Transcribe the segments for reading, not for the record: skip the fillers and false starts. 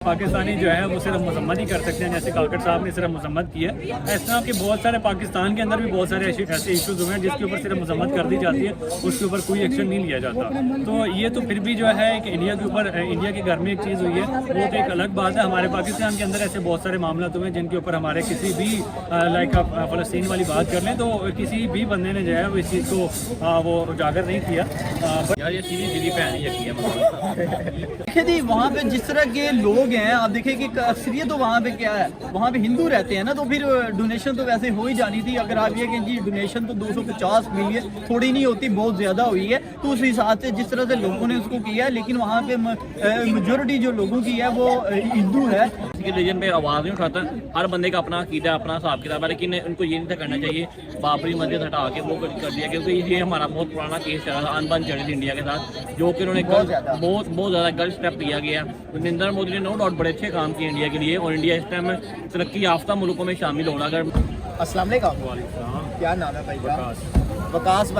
पाकिस्तानी जो है वो सिर्फ मजम्मत ही कर सकते हैं, जैसे काकड़ साहब ने सिर्फ मजम्मत की है। इस तरह के बहुत सारे पाकिस्तान के अंदर भी बहुत सारे ऐसे इशूज़ हुए हैं जिसके ऊपर सिर्फ मजम्मत कर दी जाती है, उसके ऊपर कोई एक्शन नहीं लिया जाता। तो ये तो फिर भी जो है कि इंडिया के ऊपर, इंडिया के घर में एक चीज़ हुई है वो तो एक अलग बात है। हमारे पाकिस्तान के अंदर ऐसे बहुत सारे मामला हुए हैं जिनके ऊपर हमारे किसी भी लाइक फ़लस्तीन वाली बात कर लें तो किसी भी बंदे ने जो है वो इस चीज़ को वो उजागर नहीं किया। यार ये सीधी दिली पे नहीं रखी है। देखिए जी, वहाँ पे जिस तरह के लोग हैं, आप देखिए कि अक्सरियत तो वहाँ पे क्या है, वहाँ पे हिंदू रहते हैं ना, तो फिर डोनेशन तो वैसे हो ही जानी थी। अगर आप ये कि जी डोनेशन तो 250 मिलियन थोड़ी नहीं होती, बहुत ज़्यादा हुई है, तो उस हिसाब से जिस तरह से लोगों ने उसको किया है, लेकिन वहाँ पे मेजोरिटी जो लोगों की है वो हिंदू है। रिलीजन पे आवाज़ नहीं उठाता, हर बंदे का अपना अकीदा, अपना हिसाब किताब है, लेकिन उनको ये नहीं था करना चाहिए बाबरी मस्जिद हटा के वो कर दिया, क्योंकि ये हमारा बहुत पुराना केस चला था, अनबन चढ़ी थी इंडिया के साथ, जो कि उन्होंने बहुत ज़्यादा गलत स्टेप लिया गया। नरेंद्र मोदी ने नो डाउट बड़े अच्छे काम किए इंडिया के लिए, और इंडिया इस टाइम तरक्की याफ्ता मुल्कों में शामिल होना। अगर अस्सलाम वालेकुम, क्या नाम है भाई? वकास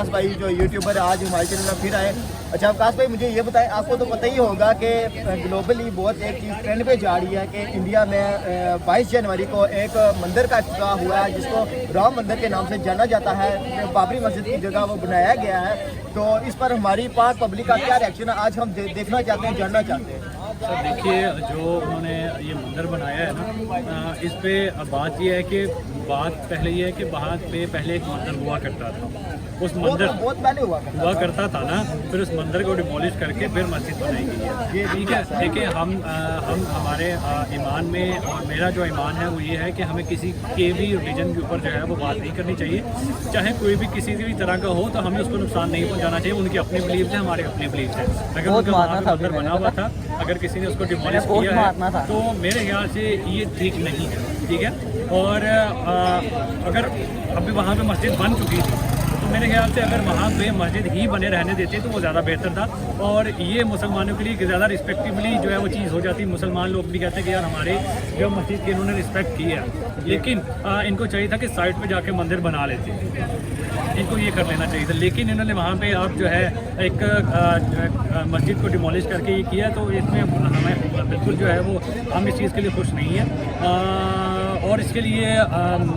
भाई जो यूट्यूबर आज हमारे चैनल में फिर आए। अच्छा वकास भाई, मुझे ये बताएं, आपको तो पता ही होगा कि ग्लोबली बहुत एक चीज़ ट्रेंड पे जा रही है कि इंडिया में 22 जनवरी को एक मंदिर का इफ्तिताह हुआ है जिसको राम मंदिर के नाम से जाना जाता है। बाबरी मस्जिद की जगह वो बनाया गया है, तो इस पर हमारी पाक पब्लिक का क्या रिएक्शन है, आज हम देखना चाहते हैं, जानना चाहते हैं। सर देखिए, जो उन्होंने ये मंदिर बनाया है ना, इस पे बात ये है कि बात पहले ये है कि वहाँ पे पहले एक मंदिर हुआ करता था, उस मंदिर बहुत पहले हुआ करता था ना, फिर उस मंदिर को डिमोलिश करके फिर मस्जिद बनाई गई है। ठीक है, देखिए हम हमारे ईमान में, और मेरा जो ईमान है वो ये है कि हमें किसी के भी रिलीजन के ऊपर जो है वो बात नहीं करनी चाहिए, चाहे कोई भी किसी भी तरह का हो, तो हमें उसको नुकसान नहीं पहुँचाना चाहिए। उनकी अपनी बिलीफ है, हमारे अपने बिलीफ है। अगर उनका मंदिर बना हुआ था, अगर किसी ने उसको डिमोलिश किया है तो मेरे ख्याल से ये ठीक नहीं है। ठीक है, और अगर अभी वहाँ पे मस्जिद बन चुकी थी तो मेरे ख्याल से अगर वहाँ पे मस्जिद ही बने रहने देते तो वो ज़्यादा बेहतर था, और ये मुसलमानों के लिए ज़्यादा रिस्पेक्टिवली जो है वो चीज़ हो जाती। मुसलमान लोग भी कहते हैं कि यार हमारे जो मस्जिद की इन्होंने रिस्पेक्ट की है, लेकिन इनको चाहिए था कि साइड पे जाके मंदिर बना लेते, इनको ये कर लेना चाहिए था। लेकिन इन्होंने वहाँ पे आप जो है एक मस्जिद को डिमोलिश करके ये किया, तो इसमें हमें बिल्कुल जो है वो हम इस चीज़ के लिए खुश नहीं है। और इसके लिए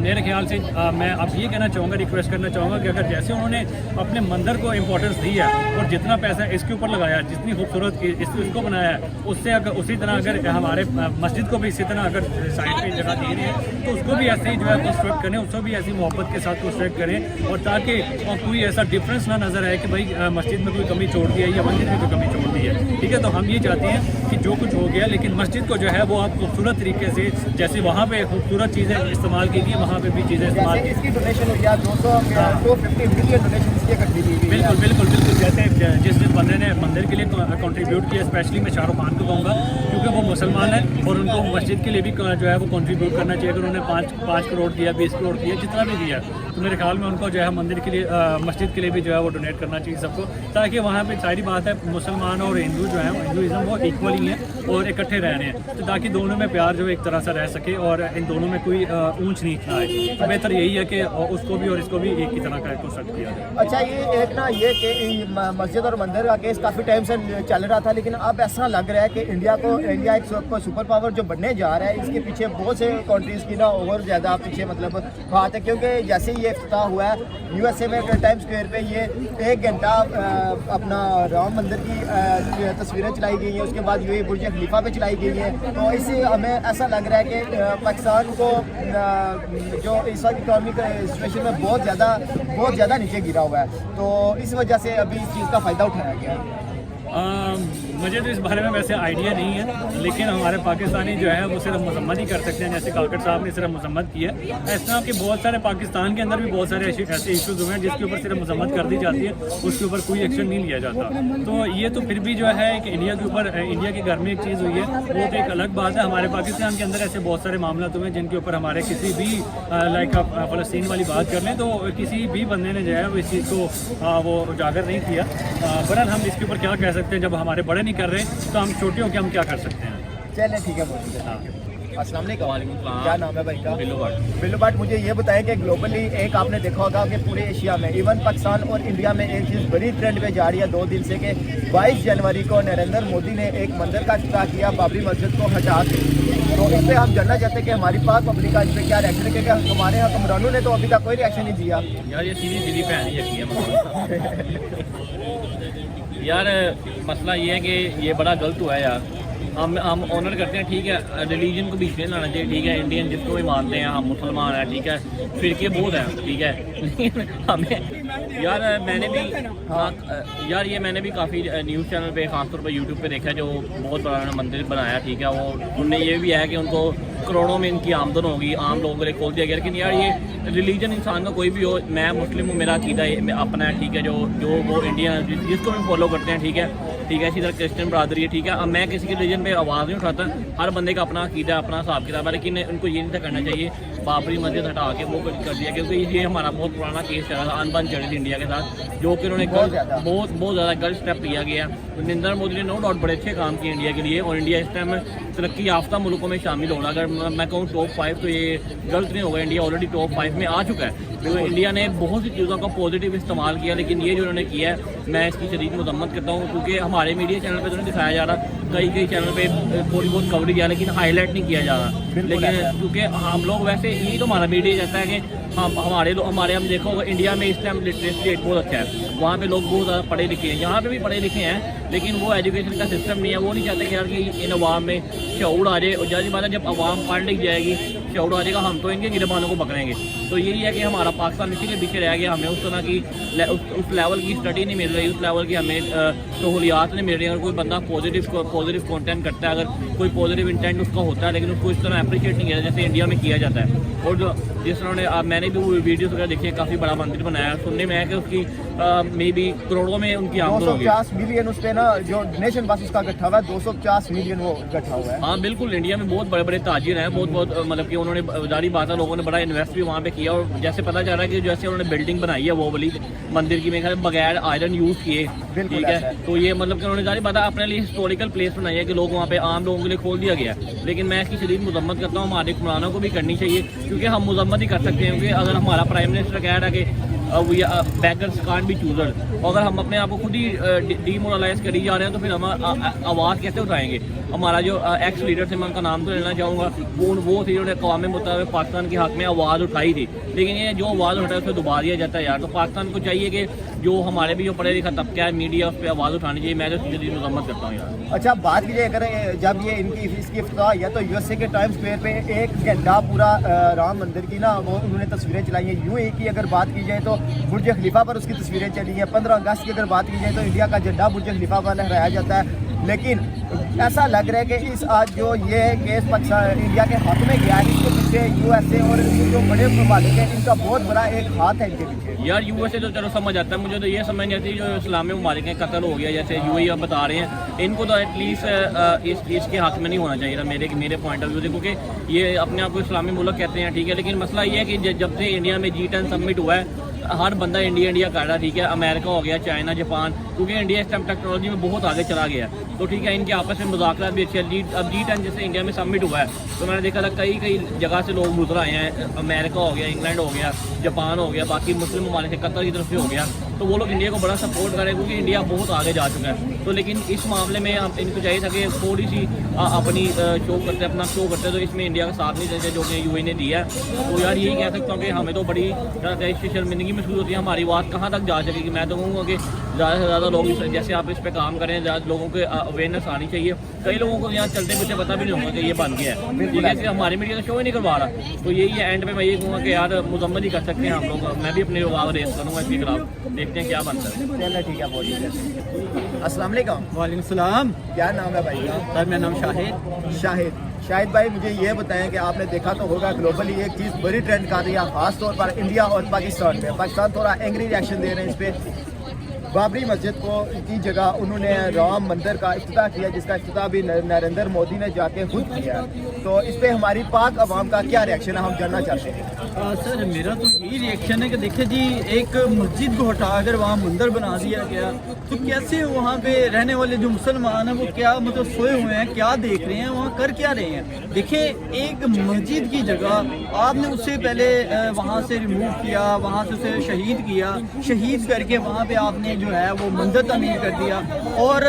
मेरे ख्याल से मैं अब ये कहना चाहूँगा, रिक्वेस्ट करना चाहूँगा कि अगर जैसे उन्होंने अपने मंदिर को इम्पोर्टेंस दी है और जितना पैसा इसके ऊपर लगाया, जितनी खूबसूरत इसको बनाया है, उससे अगर उसी तरह अगर हमारे मस्जिद को भी इसी तरह अगर साइड पे जगह दे रहे हैं तो उसको भी ऐसे ही जो है कंस्ट्रक्ट करें, उसको भी ऐसी मोहब्बत के साथ कंस्ट्रक्ट करें, और ताकि कोई ऐसा डिफरेंस ना नज़र आए कि भाई मस्जिद में कोई कमी छोड़ दी है या मस्जिद में कोई कमी छोड़ दी है। ठीक है, तो हम ये चाहते हैं कि जो कुछ हो गया, लेकिन मस्जिद को जो है वो आप खूबसूरत तरीके से, जैसे वहाँ पे खूबसूरत चीज़ें इस्तेमाल की गई, वहाँ पे भी चीज़ें इस्तेमाल की। इसकी डोनेशन हुई है 250 मिलियन डोनेशन इसके कर दी गई। बिल्कुल, जैसे जिस बंदे ने मंदिर के लिए कंट्रीब्यूट किया, स्पेशली मैं शाहरुख खान को कहूँगा क्योंकि वो मुसलमान है और उनको मस्जिद के लिए भी जो है वो कंट्रीब्यूट करना चाहिए। अगर उन्होंने 5 करोड़ दिया, 20 करोड़ दिया, जितना भी दिया, तो मेरे ख्याल में उनको जो है मंदिर के लिए, मस्जिद के लिए भी जो है वो डोनेट करना चाहिए सबको, ताकि वहाँ पे सारी बात है मुसलमान और हिंदू जो है हिंदुज़म वो इक्वल ही है और इकट्ठे रह रहे हैं, तो ताकि दोनों में प्यार जो एक तरह से रह सके और इन दोनों में कोई ऊंच नीच ना आए। तो बेहतर यही है कि उसको भी और इसको भी एक ही तरह का कंस्ट्रक्ट किया जाए। अच्छा, ये एक ना ये कि मस्जिद और मंदिर का केस काफ़ी टाइम से चल रहा था, लेकिन अब ऐसा लग रहा है कि इंडिया एक सुपर पावर जो बनने जा रहा है, इसके पीछे बहुत से कंट्रीज़ की ना और ज़्यादा पीछे मतलब बात है, क्योंकि जैसे ही ये इफ्तिताह हुआ है USA में टाइम स्क्वायर पे ये 1 घंटा अपना राम मंदिर की तस्वीरें चलाई गई हैं, उसके बाद ये बुर्ज खलीफा पे चलाई गई है। तो इससे हमें ऐसा लग रहा है कि पाकिस्तान को जो इस वक्त इकॉनमिक सिचुएशन में बहुत ज़्यादा नीचे गिरा हुआ है, तो इस वजह से अभी इस चीज़ का फ़ायदा उठाया गया है। मुझे तो इस बारे में वैसे आइडिया नहीं है, लेकिन हमारे पाकिस्तानी जो है वो सिर्फ मजम्मत ही कर सकते हैं, जैसे काकड़ साहब ने सिर्फ मजम्मत की है। इस तरह के बहुत सारे पाकिस्तान के अंदर भी बहुत सारे ऐसे इशूज़ हुए हैं जिसके ऊपर सिर्फ मजम्मत कर दी जाती है, उसके ऊपर कोई एक्शन नहीं लिया जाता। तो ये तो फिर भी जो है कि इंडिया के ऊपर, इंडिया के घर में एक चीज़ हुई है वो तो एक अलग बात है। हमारे पाकिस्तान के अंदर ऐसे बहुत सारे मामला हुए हैं जिनके ऊपर हमारे किसी भी लाइक फ़लस्तीन वाली बात कर लें तो किसी भी बंदे ने जो है वो इस चीज़ को वो उजागर नहीं किया। बहरहाल हम इसके ऊपर क्या कह सकते हैं, जब हमारे बड़े नहीं कर रहे तो हम छोटे होकर हम क्या कर सकते हैं। चलें, ठीक है। हाँ। अस्सलाम वालेकुम। वालेकुम सलाम। क्या नाम है भाई का? बिल्लू भट्ट। बिल्लू भट्ट, मुझे ये बताएं कि ग्लोबली एक आपने देखा होगा कि पूरे एशिया में इवन पाकिस्तान और इंडिया में एक चीज़ बड़ी ट्रेंड पे जा रही है 2 दिन से कि 22 जनवरी को नरेंद्र मोदी ने एक मंदिर का इफ्तिताह किया बाबरी मस्जिद को हटा के। तो इस पर हम जानना चाहते हैं कि हमारी पाक पब्लिक का इस पर क्या रिएक्शन है, क्योंकि हमारे हुक्मरानों ने तो अभी तक कोई रिएक्शन नहीं दिया। यार ये सीधी सीधी भैन ही रखी है यार मसला ये है कि ये बड़ा गलत हुआ है यार। हम ऑनर करते हैं, ठीक है, रिलीजन को बीच में लाना चाहिए, ठीक है, इंडियन जिसको भी मानते हैं, हम मुसलमान हैं, ठीक है, फिरके बहुत हैं, ठीक है। हमें यार मैंने भी यार ये मैंने भी काफ़ी न्यूज़ चैनल पे खासतौर पे यूट्यूब पे देखा जो बहुत बड़ा मंदिर बनाया, ठीक है, वो उनने ये भी है कि उनको करोड़ों में इनकी आमदन होगी, आम लोगों के लिए खोल दिया गया। लेकिन यार ये रिलीजन इंसान का कोई भी हो, मैं मुस्लिम हूँ, मेरा अकीदा अपना है, ठीक है, जो वो इंडियन जिसको भी फॉलो करते हैं, ठीक है, इसी तरह क्रिश्चियन बरादरी है, ठीक है। अब मैं किसी के रिलीजन पे आवाज़ नहीं उठाता, हर बंदे का अपना अकीदा, अपना हिसाब किताब है, लेकिन उनको ये नहीं था करना चाहिए बाबरी मस्जिद हटा के वो कर दिया, क्योंकि ये हमारा बहुत पुराना केस चला था अनबन चढ़ी थी इंडिया के साथ, जो कि उन्होंने बहुत ज़्यादा गलत स्टेप लिया गया। तो नरेंद्र मोदी ने नो डाउट बड़े अच्छे काम किए इंडिया के लिए, और इंडिया इस टाइम तरक्की याफ्ता मुल्कों में शामिल होना, अगर मैं कहूँ टॉप 5 तो ये गलत नहीं होगा, इंडिया ऑलरेडी टॉप 5 में आ चुका है। तो इंडिया ने बहुत सी चीज़ों का पॉजिटिव इस्तेमाल किया, लेकिन ये जो उन्होंने किया है मैं इसकी शदीद मजम्मत करता हूँ, क्योंकि हमारे मीडिया चैनल पे तो नहीं दिखाया जा रहा, कई चैनल पे थोड़ी बहुत कवरेज है, लेकिन हाईलाइट नहीं किया जा रहा। लेकिन क्योंकि हम लोग वैसे यही तो हमारा मीडिया चाहता है कि हम देखो इंडिया में इस टाइम लिटरेसी रेट बहुत अच्छा है, वहाँ पे लोग बहुत ज़्यादा पढ़े लिखे हैं, यहाँ पे भी पढ़े लिखे हैं, लेकिन वो एजुकेशन का सिस्टम नहीं है। वो नहीं चाहते कि यार कि इन अवाम में शऊर आ जाए, और जारी बात है जब अवाम पढ़ लिख जाएगी, शऊर आ जाएगा, हम तो इनके गिरबानों को पकड़ेंगे। तो यही है कि हमारा पाकिस्तान इसी के पीछे रह गया, हमें उस तरह की उस लेवल की स्टडी नहीं मिल रही, उस लेवल की हमें सहूलियात नहीं मिल रही। अगर कोई बंदा पॉजिटिव कंटेंट करता है, अगर कोई पॉजिटिव इंटेंट उसका होता है, लेकिन उसको इस तरह अप्रिशिएट नहीं किया जैसे इंडिया में किया जाता है। और जो जिस तरह मैंने भी वो वीडियोस वगैरह देखी है, काफ़ी बड़ा मंदिर बनाया, सुनने में है कि उसकी मे बी करोड़ों में उनकी आमदन होगी। 250 मिलियन उस पे ना जो नेशन बस उसका इकट्ठा हुआ है, 250 मिलियन वो इकट्ठा हुआ है। हाँ बिल्कुल, इंडिया में बहुत बड़े बड़े ताजिर हैं, बहुत मतलब कि उन्होंने जारी बात है, लोगों ने बड़ा इन्वेस्ट भी वहाँ पे किया, और जैसे पता चल रहा है कि जैसे उन्होंने बिल्डिंग बनाई है वो वाली मंदिर की, मेरे ख्याल बगैर आयरन यूज़ किए, ठीक है। तो ये मतलब कि उन्होंने जारी बात है अपने लिए हिस्टोरिकल प्लेस बनाई है कि लोग वहाँ पे आम लोगों के लिए खोल दिया गया। लेकिन मैं इसकी शदीद मजम्मत करता हूँ, हमारे हुक्मरानों को भी करनी चाहिए, क्योंकि हम मजम्मत ही कर सकते हैं। क्योंकि अगर हमारा प्राइम मिनिस्टर कह रहा है कि बैगर्स कांट बी चूजर, अगर हम अपने आप को खुद ही डीमोरलाइज करी जा रहे हैं, तो फिर हम आवाज़ कैसे उठाएंगे। हमारा जो एक्स लीडर थे, मैं उनका नाम तो लेना चाहूँगा, वो थे जिन्होंने अक़वाम मुत्तहिदा पाकिस्तान के हक़ में आवाज़ उठाई थी, लेकिन ये जो आवाज़ उठाई उसे दबा दिया जाता है यार। तो पाकिस्तान को चाहिए कि जो हमारे भी जो पढ़े लिखा तबका है, मीडिया, उस पर आवाज़ उठानी चाहिए। मैं तो इसकी मजम्मत करता हूँ यार। अच्छा, बात की जाए अगर जब ये इसकी इफ्तिताह है तो यूएसए के टाइम्स स्क्वायर पे 1 घंटा पूरा राम मंदिर की ना वो उन्होंने तस्वीरें चलाई हैं। यूएई की अगर बात की जाए तो बुर्ज खलीफा पर उसकी तस्वीरें चली हैं। 15 अगस्त की अगर बात की जाए तो इंडिया का झंडा बुर्ज खलीफा पर लहराया जाता है। लेकिन ऐसा लग रहा है कि इस आज जो ये केस पाकिस्तान इंडिया के हाथ में गया है, इसके पीछे यूएसए और जो बड़े ममालिक हैं इनका बहुत बड़ा एक हाथ है इनके पीछे। यार यूएसए तो चलो समझ आता है, मुझे तो ये समझ नहीं आती जो इस्लामी ममालिक हैं, कत्ल हो गया जैसे यूएई अब बता रहे हैं, इनको तो एटलीस्ट इसके हक में नहीं होना चाहिए था मेरे पॉइंट ऑफ व्यू से, क्योंकि ये अपने आप को इस्लामी मुल्क कहते हैं, ठीक है। लेकिन मसला ये है कि जब से इंडिया में G10 समिट हुआ है, हर बंदा इंडिया कर रहा है, ठीक है। अमेरिका हो गया, चाइना, जापान, क्योंकि इंडिया इस टाइम टेक्नोलॉजी में बहुत आगे चला गया है, तो ठीक है, इनके आपस में मुज़ाकरात भी अच्छे। अब G10 जैसे इंडिया में समिट हुआ है, तो मैंने देखा था कई जगह से लोग गुजर आए हैं, अमेरिका हो गया, इंग्लैंड हो गया, जापान हो गया, बाकी मुस्लिम ममालिक से कतर की तरफ से हो गया, तो वो लोग इंडिया को बड़ा सपोर्ट करें, क्योंकि इंडिया बहुत आगे जा चुका है। तो लेकिन इस मामले में इनको चाहिए था कि थोड़ी सी अपनी अपना शो करते, तो इसमें इंडिया का साथ नहीं देते जो कि यूएई ने दिया है। तो यार यही कह सकता हूँ कि हमें तो बड़ी शर्मिंदगी महसूस होती है, हमारी बात कहाँ तक जा सकेगी। मैं तो कहूँगा कि ज़्यादा से ज़्यादा लोग जैसे आप इस पर काम करें, ज़्यादा लोगों को अवेयरनेस आनी चाहिए। कई लोगों को यहाँ चलते फिरते पता भी नहीं होगा कि ये बन गया है, ठीक है, हमारी मीडिया तो शो ही नहीं करवा रहा। तो यही है, एंड पे मैं ये कहूँगा कि यार मुजम्मत ही कर सकते हैं हम लोग। मैं भी अपने आवाज़ रेस करूँगा इसके खिलाफ, देखते हैं क्या बनता है। चलो ठीक है, बहुत अस्सलाम वालेकुम। वालेकुम सलाम। क्या नाम है भाई का? सर मेरा नाम शाहिद भाई, मुझे ये बताएं कि आपने देखा तो होगा ग्लोबली एक चीज़ बड़ी ट्रेंड कर रही है, खास तौर पर इंडिया और पाकिस्तान में। पाकिस्तान थोड़ा एंग्री रिएक्शन दे रहे हैं इस पर। बाबरी मस्जिद को की जगह उन्होंने राम मंदिर का इफ्तिताह किया, जिसका इफ्तिताह भी नरेंद्र मोदी ने जाके खुद किया। तो इस पे हमारी पाक अवाम का क्या रिएक्शन है, हम जानना चाहते हैं। सर मेरा तो यही रिएक्शन है कि देखिए जी, एक मस्जिद को हटाकर वहाँ मंदिर बना दिया गया, तो कैसे वहाँ पे रहने वाले जो मुसलमान हैं वो क्या मतलब सोए हुए हैं, क्या देख रहे हैं, वहाँ कर क्या रहे हैं। देखिए एक मस्जिद की जगह आपने उससे पहले वहाँ से रिमूव किया, वहाँ से उसे शहीद करके वहाँ पे आपने जो है वो मंदिर तमीर कर दिया, और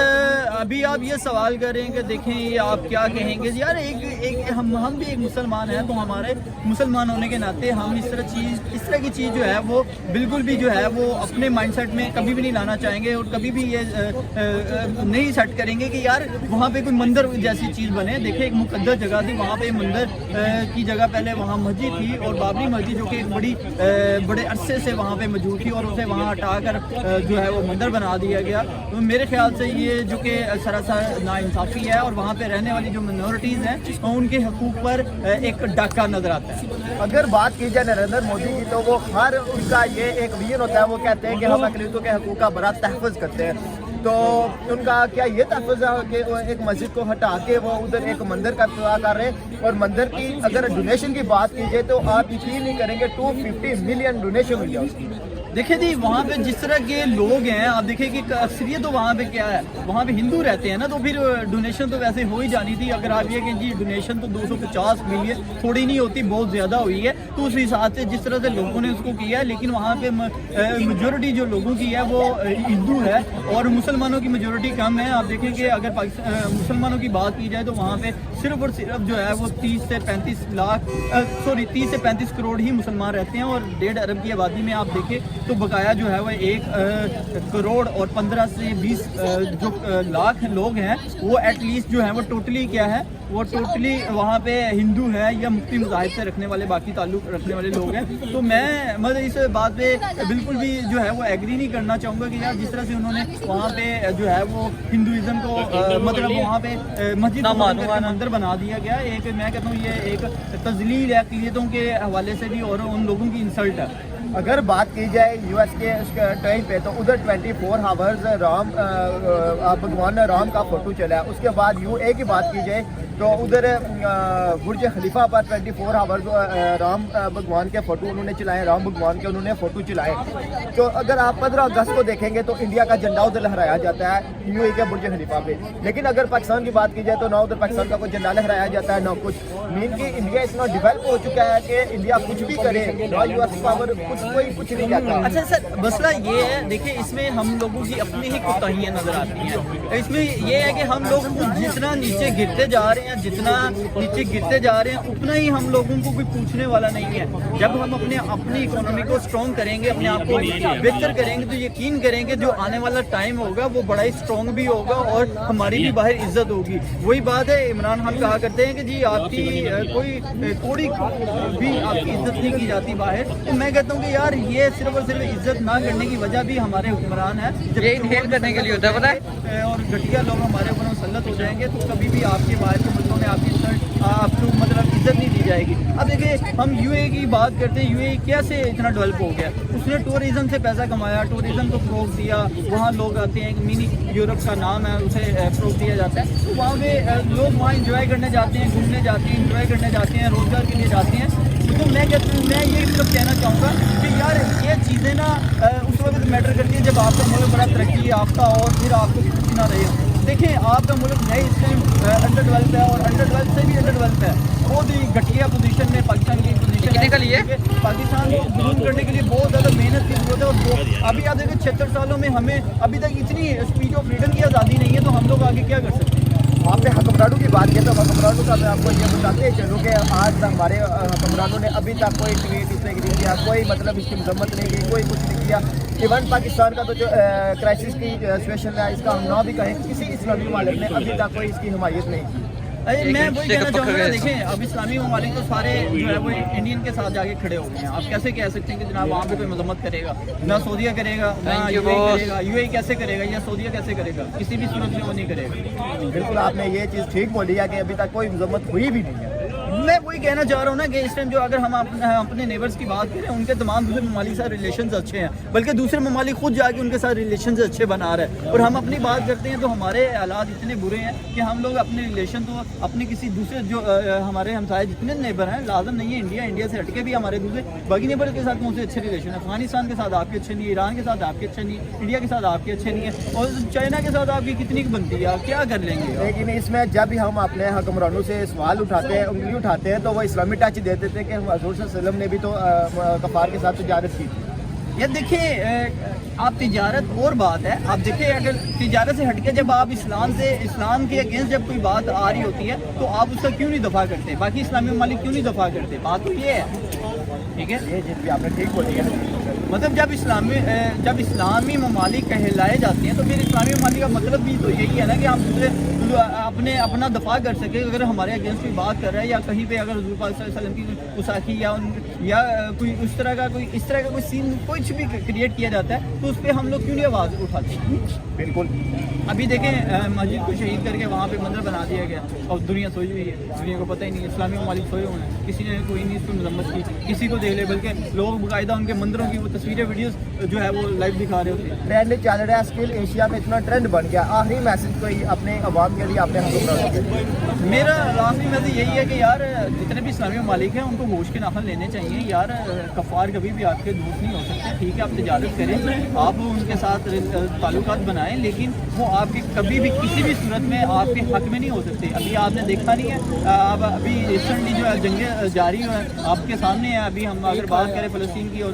अभी आप ये सवाल करें कि देखें ये आप क्या कहेंगे यार, एक हम भी एक मुसलमान हैं, तो हमारे मुसलमान होने के नाते हम इस तरह की चीज़ जो है वो बिल्कुल भी जो है वो अपने माइंडसेट में कभी भी नहीं लाना चाहेंगे, और कभी भी ये नहीं सेट करेंगे कि यार वहाँ पे कोई मंदिर जैसी चीज़ बने। देखिए एक मुकद्दस जगह थी, वहाँ पे मंदिर की जगह पहले वहाँ मस्जिद थी, और बाबरी मस्जिद जो कि एक बड़े अरसे से वहाँ पे मौजूद थी, और उसे वहाँ हटाकर जो है वो मंदिर बना दिया गया। तो मेरे ख्याल से ये जो कि सरासर नाइंसाफ़ी है, और वहाँ पे रहने वाली जो मिनॉरिटीज़ हैं उनके हकूक़ पर एक डाका नज़र आता है। अगर बात की जाए नरेंद्र मोदी की, तो वो हर उनका ये एक विजन होता है, वो कहते हैं कि हम अक़लियतों के हकूक़ का बड़ा तहफ़्फ़ुज़ करते हैं। तो उनका क्या ये तहफ़्फ़ुज़ है कि वो एक मस्जिद को हटा के वो उधर एक मंदिर का इफ्तिताह कर रहे हैं, और मंदिर की अगर डोनेशन की बात की जाए तो आप यकीन नहीं करेंगे 250 मिलियन डोनेशन हुई है उसकी। देखिए जी वहाँ पे जिस तरह के लोग हैं, आप देखिए कि अक्सरियत तो वहाँ पे क्या है, वहाँ पे हिंदू रहते हैं ना, तो फिर डोनेशन तो वैसे हो ही जानी थी। अगर आप ये कि जी डोनेशन तो 250 मिलियन थोड़ी नहीं होती, बहुत ज़्यादा हुई है, तो उस हिसाब से जिस तरह से लोगों ने उसको किया है, लेकिन वहाँ पे मेजोरिटी जो लोगों की है वो हिंदू है, और मुसलमानों की मेजोरिटी कम है। आप देखें कि अगर मुसलमानों की बात की जाए तो वहाँ पे सिर्फ और सिर्फ जो है वो 30 से 35 करोड़ ही मुसलमान रहते हैं, और 1.5 अरब की आबादी में आप देखें तो बकाया जो है वो 1 करोड़ और 15 से 20 जो लाख लोग हैं वो एटलीस्ट जो है वो टोटली क्या है, वो टोटली वहाँ पे हिंदू है या मुख्तलिफ मज़ाहिब से रखने वाले, बाकी ताल्लुक़ रखने वाले लोग हैं। तो मैं मतलब इस बात पे बिल्कुल भी जो है वो एग्री नहीं करना चाहूँगा कि यार जिस तरह से उन्होंने वहाँ पे जो है वो हिंदुइज़्म को मतलब वहाँ पे मस्जिद मंदिर बना दिया गया। एक मैं कहता हूँ ये एक तज़लील है अक़लियतों के हवाले से भी, और उन लोगों की इंसल्ट है। अगर बात की जाए यूएस के उसके टाइम पे, तो उधर 24 हावर्स भगवान राम का फोटो चला है। उसके बाद यूए की बात की जाए तो उधर बुर्ज खलीफा पर 24 हावर्स राम भगवान के फोटो उन्होंने चलाए, राम भगवान के उन्होंने फोटो चलाए। तो अगर आप 15 अगस्त को देखेंगे तो इंडिया का झंडा उधर लहराया जाता है यूए के बुर्ज खलीफा पे, लेकिन अगर पाकिस्तान की बात की जाए तो ना उधर पाकिस्तान का कोई झंडा लहराया जाता है ना कुछ। मीन कि इंडिया इतना डेवलप हो चुका है कि इंडिया कुछ भी करे, ना यूएस पावर कुछ नहीं कहता। अच्छा सर, मसला ये है, देखिए इसमें हम लोगों की अपनी ही कोताहियाँ नजर आती हैं। इसमें ये है कि हम लोग जितना नीचे गिरते जा रहे हैं, जितना नीचे गिरते जा रहे हैं, उतना ही हम लोगों को कोई पूछने वाला नहीं है। जब हम अपनी इकोनॉमी को स्ट्रॉन्ग करेंगे, अपने आप को बेहतर करेंगे, तो यकीन करेंगे जो आने वाला टाइम होगा वो बड़ा ही स्ट्रॉन्ग भी होगा, और हमारी भी बाहर इज्जत होगी। वही बात है, इमरान खान कहा करते हैं कि जी आपकी कोई थोड़ी भी आपकी इज्जत नहीं की जाती बाहर। तो मैं कहता हूँ कि यार ये सिर्फ और सिर्फ इज्जत ना करने की वजह भी हमारे हुक्मरान है, जब इनहेल करने के लिए होता है पता है, और घटिया लोग हमारे ऊपर मुसल्लत हो जाएंगे तो कभी भी आपके बाहर के मुल्कों में आपको मतलब इज्जत नहीं दी जाएगी। अब देखिए हम यूएई की बात करते हैं, यूएई कैसे इतना डेवलप हो गया, उसने टूरिज्म से पैसा कमाया, टूरिज्म को फ़रोग़ दिया, वहाँ लोग आते हैं, मिनी यूरोप का नाम है, उसे फ़रोग़ दिया जाता है। तो वहाँ पे लोग वहाँ इंजॉय करने जाते हैं, घूमने जाते हैं, इंजॉय करने जाते हैं, रोज़गार के लिए जाते हैं। तो मैं ये सिर्फ कहना चाहूँगा कि यार ये चीज़ें ना उस वक्त मैटर करती है जब आपका मुल्क बड़ा तरक्की याफ्ता और फिर आपको कुछ ना रहे। देखिए आपका मुल्क नए इस टाइम अंडर डेवलप है, और अंडर डेवलप से भी अंडर डेवलप है, बहुत ही घटिया पोजीशन में पाकिस्तान की पोजीशन के लिए पाकिस्तान को ग्रूम करने के लिए बहुत ज़्यादा मेहनत की जरूरत है। और अभी आप देखिए 76 सालों में हमें अभी तक इतनी स्पीच ऑफ फ्रीडम की आज़ादी नहीं है, तो हम लोग आगे क्या कर सकते हैं। आपने हुक्मरानों की बात की, तो हुक्मरानों का मैं आपको ये बताते चलूँ कि आज हमारे हुक्मरानों ने अभी तक कोई ट्वीट इसने नहीं किया, कोई मतलब इसकी मजम्मत नहीं की, कोई कुछ नहीं किया। इवन पाकिस्तान का तो जो क्राइसिस की सिचुएशन है, इसका हम ना भी कहें, किसी इस्लामी ममालिक ने अभी तक कोई इसकी हिमायत नहीं की। अरे मैं वही कहना चाहूँगा, देखें अब इस्लामी ममालिक तो सारे जो है वो इंडियन के साथ जाके खड़े हो गए हैं। आप कैसे कह सकते हैं कि जनाब वहाँ पे कोई मजम्मत करेगा, ना सऊदीया करेगा ना यूएई करेगा। यूएई कैसे करेगा या सऊदीया कैसे करेगा, किसी भी सूरत में वो नहीं करेगा। बिल्कुल आपने ये चीज़ ठीक बोली है कि अभी तक कोई मजम्मत हुई भी नहीं है। मैं वही कहना चाह रहा हूँ ना कि इस टाइम जो अगर हम अपने नेबर्स की बात करें, उनके तमाम दूसरे ममालिक से रिलेशंस अच्छे हैं, बल्कि दूसरे ममालिक खुद जाके उनके साथ रिलेशंस अच्छे बना रहे हैं। और हम अपनी बात करते हैं तो हमारे हालात इतने बुरे हैं कि हम लोग अपने रिलेशन तो अपने किसी दूसरे जो हमारे हमसाए जितने नेबर हैं, लाजम नहीं है इंडिया से हटके भी हमारे दूसरे बाकी नेबर के साथ कौन से अच्छे रिलेशन है। अफगानिस्तान के साथ आपके अच्छे नहीं है, ईरान के साथ आपके अच्छे नहीं है, इंडिया के साथ आपके अच्छे नहीं है, और चाइना के साथ आपकी कितनी बनती है, आप क्या कर लेंगे। लेकिन इसमें जब भी हम अपने हुक्मरानों से सवाल उठाते हैं, उंगली उठाते हैं, तो वो इस्लामी टच देते थे कि हज़रत सल्लल्लाहु अलैहि वसल्लम ने भी तो कफ़ार के साथ तिजारत की थी। ये देखिए आप तिजारत और बात है, आप देखिए अगर तिजारत से हटके जब आप इस्लाम के अगेंस्ट जब कोई बात आ रही होती है तो आप उसका क्यों नहीं दफा करते, बाकी इस्लामी ममालिक क्यों नहीं दफा करते, बात तो ये है। ठीक है, ये जितनी आपने ठीक बोली है, मतलब जब इस्लामी ममालिक कहलाए जाते हैं तो फिर इस्लामी ममालिक का मतलब भी तो यही है ना कि हम दूसरे अपना दफा कर सके। अगर हमारे अगेंस्ट कोई बात कर रहा है या कहीं पे अगर हुज़ूर पाक सल्लल्लाहु अलैहि वसल्लम की गुस्ताखी या कोई इस तरह का कोई सीन कुछ भी क्रिएट किया जाता है तो उस पर हम लोग क्यों नहीं आवाज़ उठाते। बिल्कुल। अभी देखें मस्जिद को शहीद करके वहाँ पे मंदिर बना दिया गया और दुनिया सोई हुई है, दुनिया को पता ही नहीं, इस्लामी ममालिक सोए हुए हैं, किसी ने कोई नहीं इसको मजम्मत की, किसी को देख ले, बल्कि लोग बाकायदा उनके मंदिरों की वो तस्वीरें वीडियोस जो है वो लाइव दिखा रहे होते हैं। ट्रेंड चल रहा है, स्किल एशिया में इतना ट्रेंड बन गया। आखिरी मैसेज कोई अपने अवाम के लिए, अपने हुक्मरानों के लिए? मेरा आखिरी मैसेज यही है कि यार जितने भी इस्लामी ममालिक हैं उनको होश के नाखन लेने चाहिए। यार कफ़ार कभी भी आपके दोस्त नहीं हो सकते। ठीक है, आप तिजारत करें, आप उनके साथ ताल्लुकात बनाएं, लेकिन वो आपके कभी भी किसी भी सूरत में आपके हक में नहीं हो सकते। अभी आपने देखा नहीं है, अब अभी रिसेंटली जो है जंगें जारी हैं आपके सामने है। अभी हम अगर बात करें फ़लस्तीन की और